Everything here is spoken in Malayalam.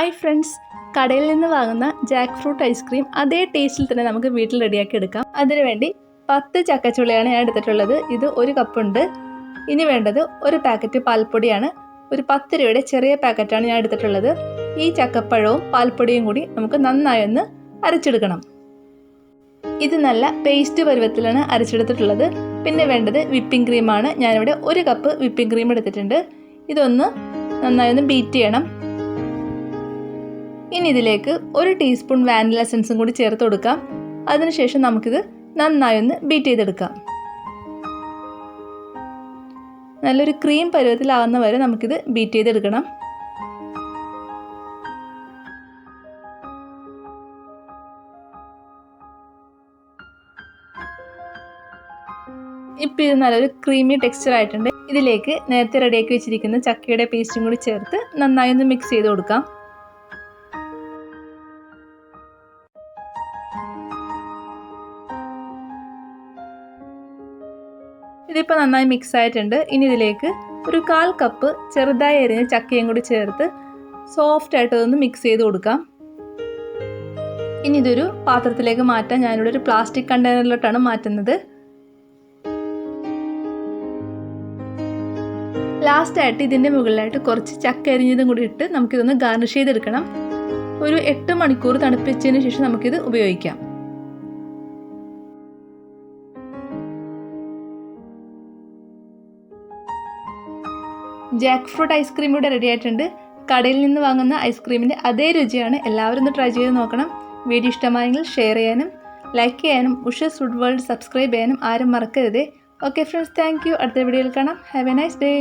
ഹായ് ഫ്രണ്ട്സ്, കടയിൽ നിന്ന് വാങ്ങുന്ന ജാക്ക് ഫ്രൂട്ട് ഐസ്ക്രീം അതേ ടേസ്റ്റിൽ തന്നെ നമുക്ക് വീട്ടിൽ റെഡിയാക്കി എടുക്കാം. അതിനുവേണ്ടി 10 ചക്കച്ചുളയാണ് ഞാൻ എടുത്തിട്ടുള്ളത്. ഇത് 1 കപ്പുണ്ട്. ഇനി വേണ്ടത് ഒരു പാക്കറ്റ് പാൽപ്പൊടിയാണ്. ഒരു 10 രൂപയുടെ ചെറിയ പാക്കറ്റാണ് ഞാൻ എടുത്തിട്ടുള്ളത്. ഈ ചക്കപ്പഴവും പാൽപ്പൊടിയും കൂടി നമുക്ക് നന്നായി ഒന്ന് അരച്ചെടുക്കണം. ഇത് നല്ല പേസ്റ്റ് പരുവത്തിലാണ് അരച്ചെടുത്തിട്ടുള്ളത്. പിന്നെ വേണ്ടത് വിപ്പിംഗ് ക്രീമാണ്. ഞാനിവിടെ 1 കപ്പ് വിപ്പിംഗ് ക്രീം എടുത്തിട്ടുണ്ട്. ഇതൊന്ന് നന്നായി ഒന്ന് ബീറ്റ് ചെയ്യണം. ഇനി ഇതിലേക്ക് 1 ടീസ്പൂൺ വാനില എസൻസും കൂടി ചേർത്ത് കൊടുക്കാം. അതിനുശേഷം നമുക്കിത് നന്നായി ഒന്ന് ബീറ്റ് ചെയ്തെടുക്കാം. നല്ലൊരു ക്രീം പരുവത്തിലാവുന്ന വരെ നമുക്കിത് ബീറ്റ് ചെയ്തെടുക്കണം. ഇപ്പം ഇത് നല്ലൊരു ക്രീമി ടെക്സ്ചർ ആയിട്ടുണ്ട്. ഇതിലേക്ക് നേരത്തെ റെഡിയാക്കി വെച്ചിരിക്കുന്ന ചക്കയുടെ പേസ്റ്റും കൂടി ചേർത്ത് നന്നായി ഒന്ന് മിക്സ് ചെയ്ത് കൊടുക്കാം. ഇതിപ്പോൾ നന്നായി മിക്സ് ആയിട്ടുണ്ട്. ഇനി ഇതിലേക്ക് ഒരു 1/4 കപ്പ് ചെറുതായി അരിഞ്ഞ ചക്കയും കൂടി ചേർത്ത് സോഫ്റ്റ് ആയിട്ട് ഒന്ന് മിക്സ് ചെയ്ത് കൊടുക്കാം. ഇനി ഇതൊരു പാത്രത്തിലേക്ക് മാറ്റാൻ ഞാനിവിടെ ഒരു പ്ലാസ്റ്റിക് കണ്ടെയ്നറിലോട്ടാണ് മാറ്റുന്നത്. ലാസ്റ്റായിട്ട് ഇതിൻ്റെ മുകളിലായിട്ട് കുറച്ച് ചക്ക അരിഞ്ഞതും കൂടി ഇട്ട് നമുക്കിതൊന്ന് ഗാർണിഷ് ചെയ്തെടുക്കണം. ഒരു 8 മണിക്കൂർ തണുപ്പിച്ചതിന് ശേഷം നമുക്കിത് ഉപയോഗിക്കാം. ജാക്ക് ഫ്രൂട്ട് ഐസ്ക്രീം ഇവിടെ റെഡി ആയിട്ടുണ്ട്. കടയിൽ നിന്ന് വാങ്ങുന്ന ഐസ്ക്രീമിൻ്റെ അതേ രുചിയാണ്. എല്ലാവരും ഒന്ന് ട്രൈ ചെയ്ത് നോക്കണം. വീഡിയോ ഇഷ്ടമായെങ്കിൽ ഷെയർ ചെയ്യാനും ലൈക്ക് ചെയ്യാനും ഉഷസ് ഫുഡ് വേൾഡ് സബ്സ്ക്രൈബ് ചെയ്യാനും ആരും മറക്കരുത്. Okay friends, thank you. അടുത്ത വീഡിയോയിൽ കാണാം. Have A nice day.